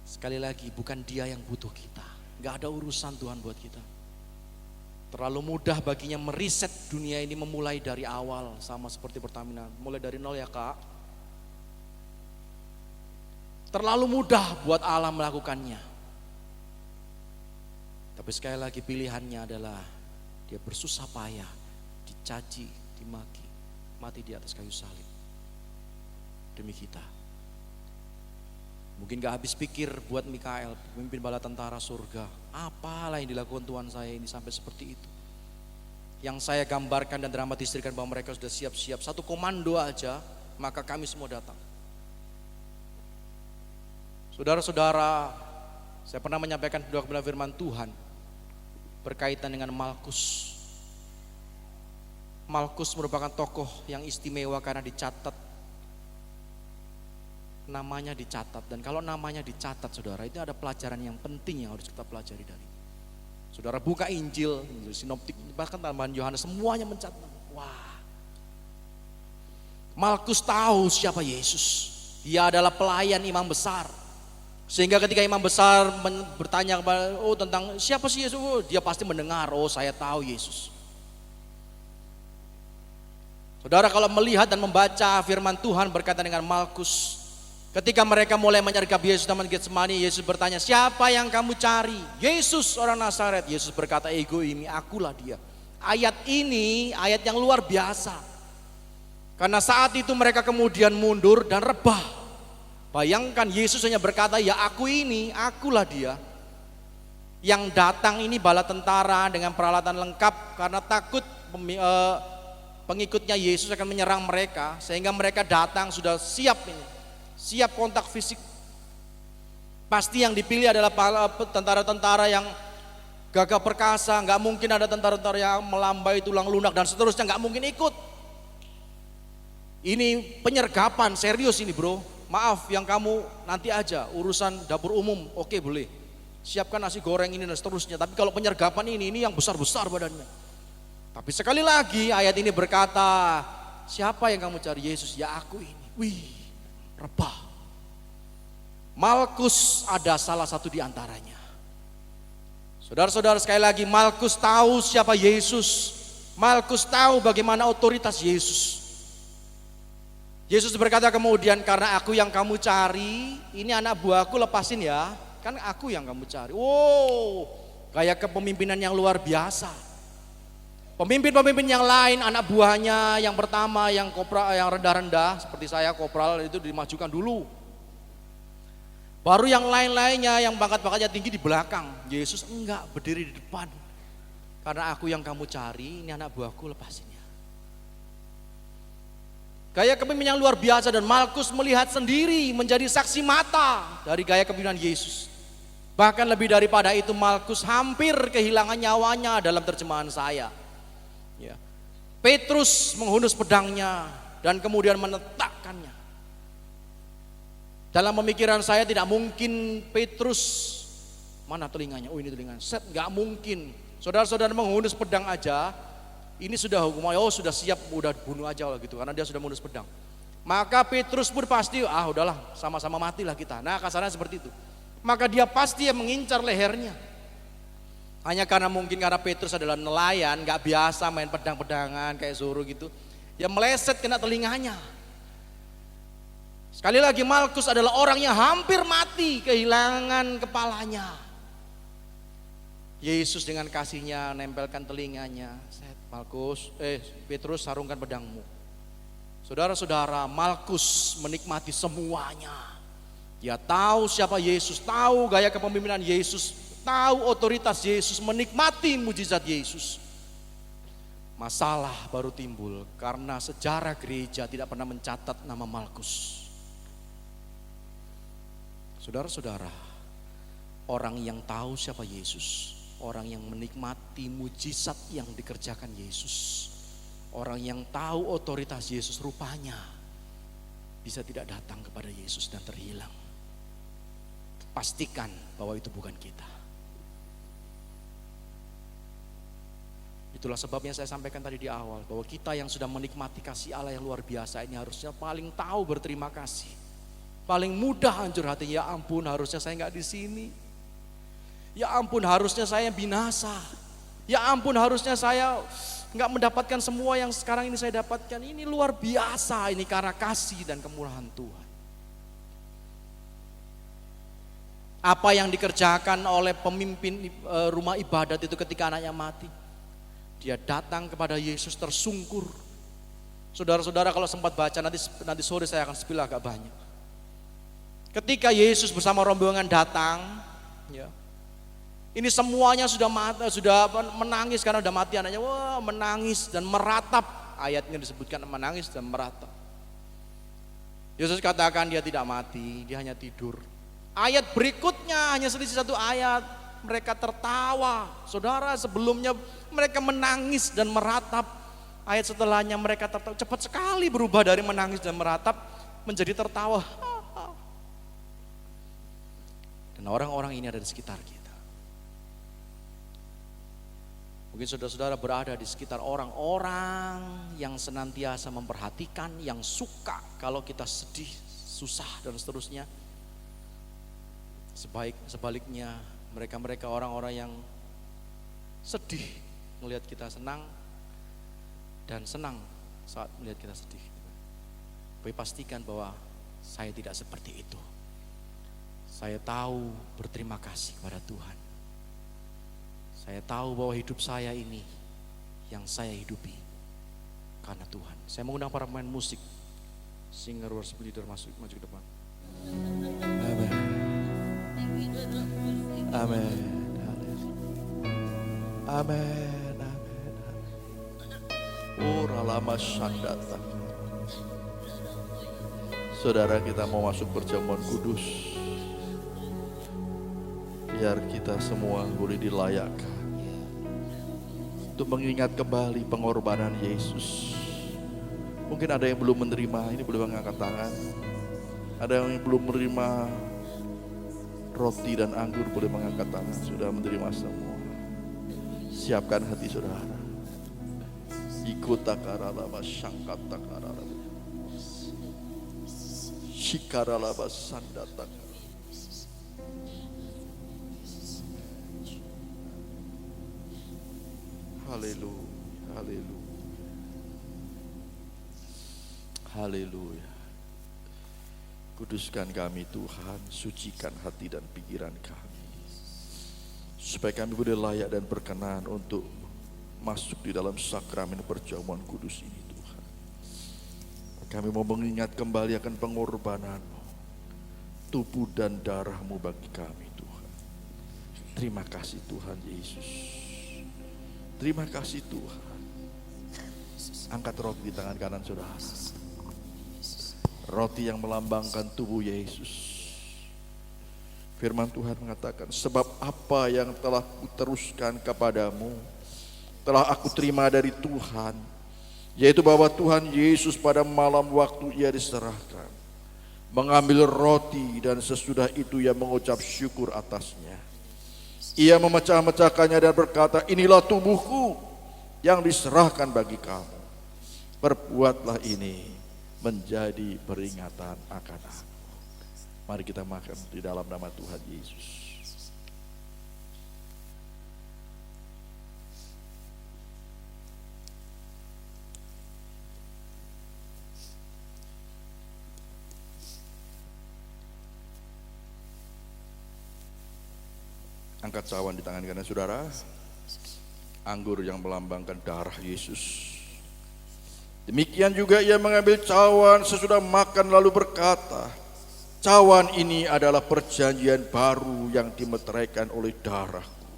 Sekali lagi, bukan dia yang butuh kita. Gak ada urusan Tuhan buat kita. Terlalu mudah baginya meriset dunia ini, memulai dari awal, sama seperti Pertamina, mulai dari nol ya kak. Terlalu mudah buat Allah melakukannya. Tapi sekali lagi pilihannya adalah dia bersusah payah, dicaci, dimaki, mati di atas kayu salib demi kita. Mungkin gak habis pikir buat Mikael, pemimpin bala tentara surga, apalah yang dilakukan Tuhan saya ini sampai seperti itu. Yang saya gambarkan dan dramatisirkan bahwa mereka sudah siap-siap, satu komando aja, maka kami semua datang. Saudara-saudara, saya pernah menyampaikan dua kebenaran firman Tuhan berkaitan dengan Malkus. Malkus merupakan tokoh yang istimewa karena dicatat. Namanya dicatat, dan kalau namanya dicatat saudara, itu ada pelajaran yang penting yang harus kita pelajari dari. Saudara buka Injil, sinoptik, bahkan tambahan Yohanes, semuanya mencatat. Wah, Malkus tahu siapa Yesus. Dia adalah pelayan imam besar. Sehingga ketika imam besar bertanya kepada, tentang siapa sih Yesus, dia pasti mendengar, saya tahu Yesus. Saudara kalau melihat dan membaca firman Tuhan berkaitan dengan Malkus, ketika mereka mulai menyergap Yesus di Taman Getsemani, Yesus bertanya, siapa yang kamu cari? Yesus orang Nazaret. Yesus berkata, ego ini, akulah dia. Ayat ini ayat yang luar biasa. Karena saat itu mereka kemudian mundur dan rebah. Bayangkan Yesus hanya berkata, ya aku ini, akulah dia. Yang datang ini bala tentara dengan peralatan lengkap karena takut pengikutnya Yesus akan menyerang mereka, sehingga mereka datang sudah siap ini, siap kontak fisik. Pasti yang dipilih adalah tentara-tentara yang gagah perkasa, nggak mungkin ada tentara-tentara yang melambai tulang lunak dan seterusnya, nggak mungkin ikut. Ini penyergapan serius ini bro. Maaf yang kamu nanti aja urusan dapur umum, oke boleh. Siapkan nasi goreng ini dan seterusnya. Tapi kalau penyergapan ini yang besar-besar badannya. Tapi sekali lagi ayat ini berkata, siapa yang kamu cari? Yesus, ya aku ini. Wih, rebah. Malkus ada salah satu di antaranya. Saudara-saudara sekali lagi, Malkus tahu siapa Yesus. Malkus tahu bagaimana otoritas Yesus. Yesus berkata kemudian, karena aku yang kamu cari, ini anak buahku lepasin ya. Kan aku yang kamu cari. Wow, kayak kepemimpinan yang luar biasa. Pemimpin-pemimpin yang lain, anak buahnya yang pertama, yang kopral, yang rendah-rendah, seperti saya kopral itu dimajukan dulu. Baru yang lain-lainnya yang pangkat-pangkatnya tinggi di belakang. Yesus enggak, berdiri di depan. Karena aku yang kamu cari, ini anak buahku, lepasinnya. Gaya kepemimpinan yang luar biasa, dan Malkus melihat sendiri menjadi saksi mata dari gaya kepemimpinan Yesus. Bahkan lebih daripada itu, Malkus hampir kehilangan nyawanya dalam terjemahan saya. Ya. Petrus menghunus pedangnya dan kemudian menetapkannya. Dalam pemikiran saya tidak mungkin Petrus, mana telinganya? Oh ini telinganya. Set, nggak mungkin. Saudara-saudara menghunus pedang aja, ini sudah hukuman. Oh sudah siap, udah bunuh aja gitu karena dia sudah menghunus pedang. Maka Petrus pun pasti, udahlah sama-sama matilah kita. Nah kasarnya seperti itu. Maka dia pasti mengincar lehernya. Hanya karena Petrus adalah nelayan, gak biasa main pedang-pedangan kayak suruh gitu. Ya meleset kena telinganya. Sekali lagi Malkus adalah orang yang hampir mati, kehilangan kepalanya. Yesus dengan kasihnya nempelkan telinganya. Petrus sarungkan pedangmu. Saudara-saudara, Malkus menikmati semuanya. Dia tahu siapa Yesus, tahu gaya kepemimpinan Yesus, tahu otoritas Yesus, menikmati mujizat Yesus. Masalah baru timbul karena sejarah gereja tidak pernah mencatat nama Malkus. Saudara-saudara, orang yang tahu siapa Yesus, orang yang menikmati mujizat yang dikerjakan Yesus, orang yang tahu otoritas Yesus rupanya bisa tidak datang kepada Yesus dan terhilang. Pastikan bahwa itu bukan kita. Itulah sebabnya saya sampaikan tadi di awal, bahwa kita yang sudah menikmati kasih Allah yang luar biasa ini harusnya paling tahu berterima kasih. Paling mudah hancur hati, ya ampun harusnya saya nggak di sini. Ya ampun harusnya saya binasa. Ya ampun harusnya saya nggak mendapatkan semua yang sekarang ini saya dapatkan. Ini luar biasa, ini karena kasih dan kemurahan Tuhan. Apa yang dikerjakan oleh pemimpin rumah ibadat itu ketika anaknya mati? Dia datang kepada Yesus tersungkur. Saudara-saudara kalau sempat baca nanti sore saya akan spill agak banyak. Ketika Yesus bersama rombongan datang, ya, ini semuanya sudah menangis karena sudah mati anaknya. Wah, menangis dan meratap. Ayatnya disebutkan menangis dan meratap. Yesus katakan dia tidak mati, dia hanya tidur. Ayat berikutnya hanya selisih satu ayat, mereka tertawa. Saudara, sebelumnya mereka menangis dan meratap. Ayat setelahnya mereka tertawa. Cepat sekali berubah dari menangis dan meratap menjadi tertawa. Dan orang-orang ini ada di sekitar kita. Mungkin saudara-saudara berada di sekitar orang-orang yang senantiasa memperhatikan, yang suka kalau kita sedih, susah dan seterusnya. Sebaliknya mereka orang-orang yang sedih melihat kita senang dan senang saat melihat kita sedih. Tapi pastikan bahwa saya tidak seperti itu. Saya tahu berterima kasih kepada Tuhan. Saya tahu bahwa hidup saya ini yang saya hidupi karena Tuhan. Saya mengundang para pemain musik, singer, worship leader maju ke depan. Amin. Amin. Amin. Amin. Ora lama syandata. Saudara, kita mau masuk perjamuan kudus. Biar kita semua boleh dilayakkan untuk mengingat kembali pengorbanan Yesus. Mungkin ada yang belum menerima, ini boleh mengangkat tangan. Ada yang belum menerima roti dan anggur, boleh mengangkat tangan. Sudah menerima semua. Siapkan hati saudara. Ikut takaralaba syangkat takaralaba. Shikaralaba sandatak. Haleluya, haleluya, haleluya. Kuduskan kami Tuhan, sucikan hati dan pikiran kami, supaya kami boleh layak dan berkenan untuk masuk di dalam sakramen perjamuan kudus ini Tuhan. Kami mau mengingat kembali akan pengorbanan-Mu, tubuh dan darah-Mu bagi kami Tuhan. Terima kasih Tuhan Yesus. Terima kasih Tuhan. Angkat roti di tangan kanan saudara. Roti yang melambangkan tubuh Yesus. Firman Tuhan mengatakan, sebab apa yang telah kuteruskan kepadamu telah aku terima dari Tuhan, yaitu bahwa Tuhan Yesus pada malam waktu ia diserahkan mengambil roti, dan sesudah itu ia mengucap syukur atasnya. Ia memecah-mecahkannya dan berkata, inilah tubuhku yang diserahkan bagi kamu. Perbuatlah ini menjadi peringatan akan aku. Mari kita makan di dalam nama Tuhan Yesus. Angkat cawan di tangan kanan saudara. Anggur yang melambangkan darah Yesus. Demikian juga ia mengambil cawan sesudah makan lalu berkata, cawan ini adalah perjanjian baru yang dimeteraikan oleh darahku.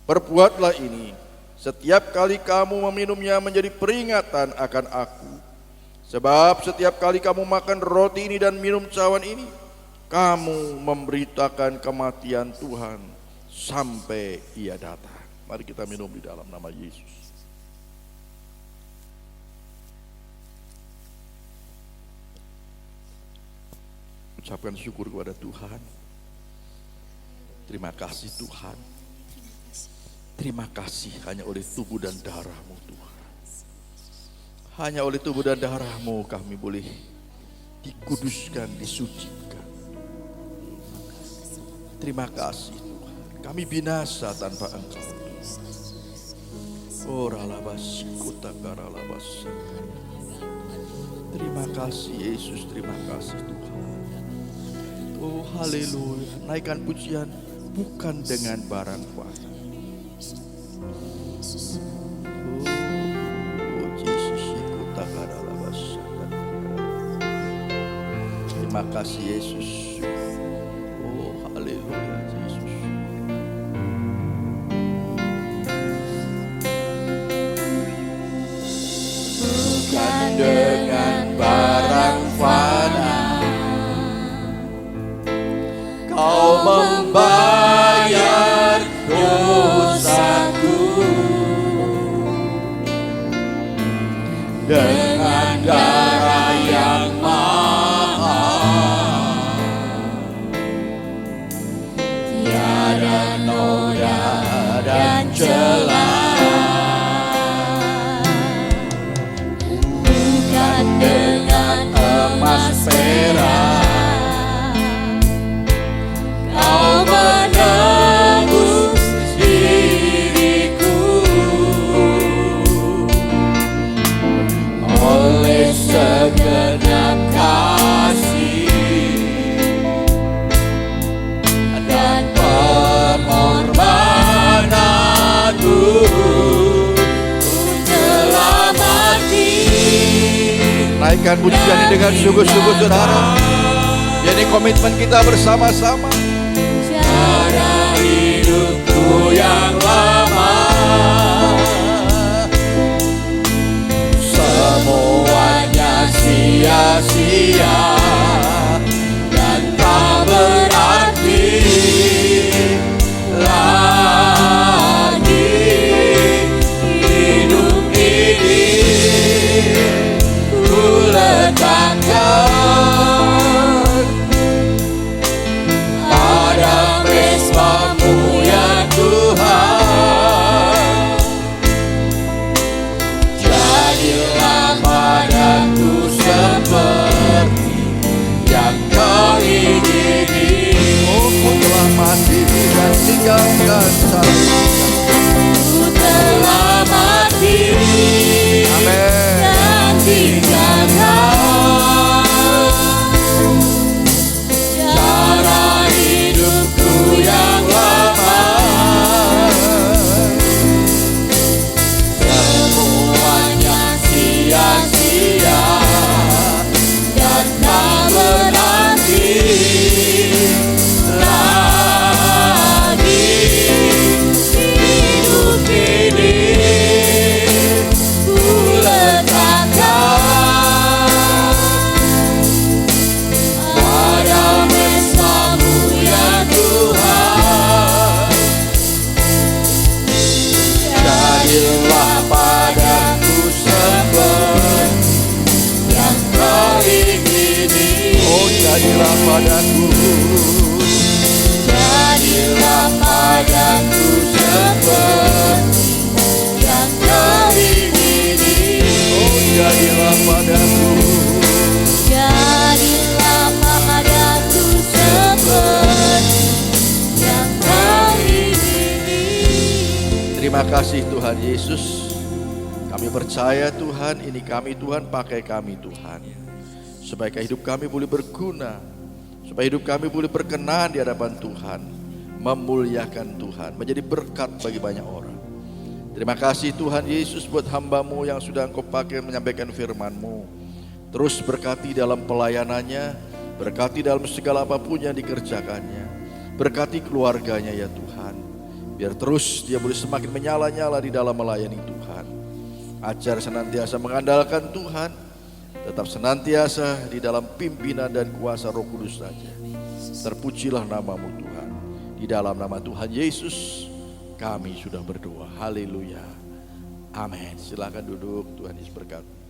Perbuatlah ini setiap kali kamu meminumnya menjadi peringatan akan aku. Sebab setiap kali kamu makan roti ini dan minum cawan ini, kamu memberitakan kematian Tuhan sampai ia datang. Mari kita minum di dalam nama Yesus. Ucapkan syukur kepada Tuhan. Terima kasih Tuhan. Terima kasih hanya oleh tubuh dan darah-Mu Tuhan. Hanya oleh tubuh dan darah-Mu kami boleh dikuduskan, disucikan. Terima kasih Tuhan. Kami binasa tanpa Engkau. Terima kasih Yesus, terima kasih Tuhan. Oh haleluya, naikkan pujian bukan dengan barang kuasa. Oh Yesus, terima kasih Yesus. Oh haleluya Yesus. Bukan dengan barang fana Kau membayar dosaku, dengan darah yang mahal, tiada noda dan celah. Bukan dengan emas perak Kau menebus diriku. naikkan pujian ini dengan sungguh-sungguh saudara. Jadi komitmen kita bersama-sama. Cara hidupku yang lama semuanya sia-sia dan tak berarti lagi. Hidup ini ku letakkan pada mesbah-Mu ya Tuhan. Jadilah padaku seperti yang Kau ingini. Oh, ku telah mati dan tinggalkan saya. Ku telah mati Amin. dan tinggalkan cara hidupku yang lama. Semuanya sia-sia dan tak berarti lagi. Hidup ini ku letakkan pada mesbah-Mu ya Tuhan. Jadilah padaku seperti yang Kau ingini. Oh, jadilah padaku. Jadilah padaku seperti yang Kau ingini. Oh, jadilah padaku. Jadilah padaku seperti yang Kau ingini. Terima kasih Tuhan Yesus. Kami percaya Tuhan, ini kami Tuhan, pakai kami Tuhan. Supaya hidup kami boleh berguna, supaya hidup kami boleh berkenan di hadapan Tuhan, memuliakan Tuhan, menjadi berkat bagi banyak orang. Terima kasih Tuhan Yesus buat hamba-Mu yang sudah Engkau pakai menyampaikan firman-Mu. Terus berkati dalam pelayanannya, berkati dalam segala apapun yang dikerjakannya, berkati keluarganya ya Tuhan. Biar terus dia boleh semakin menyala-nyala di dalam melayani Tuhan. Ajar senantiasa mengandalkan Tuhan, tetap senantiasa di dalam pimpinan dan kuasa Roh Kudus saja. Terpujilah nama-Mu Tuhan. Di dalam nama Tuhan Yesus kami sudah berdoa. Haleluya. Amin. Silakan duduk. Tuhan Yesus berkati.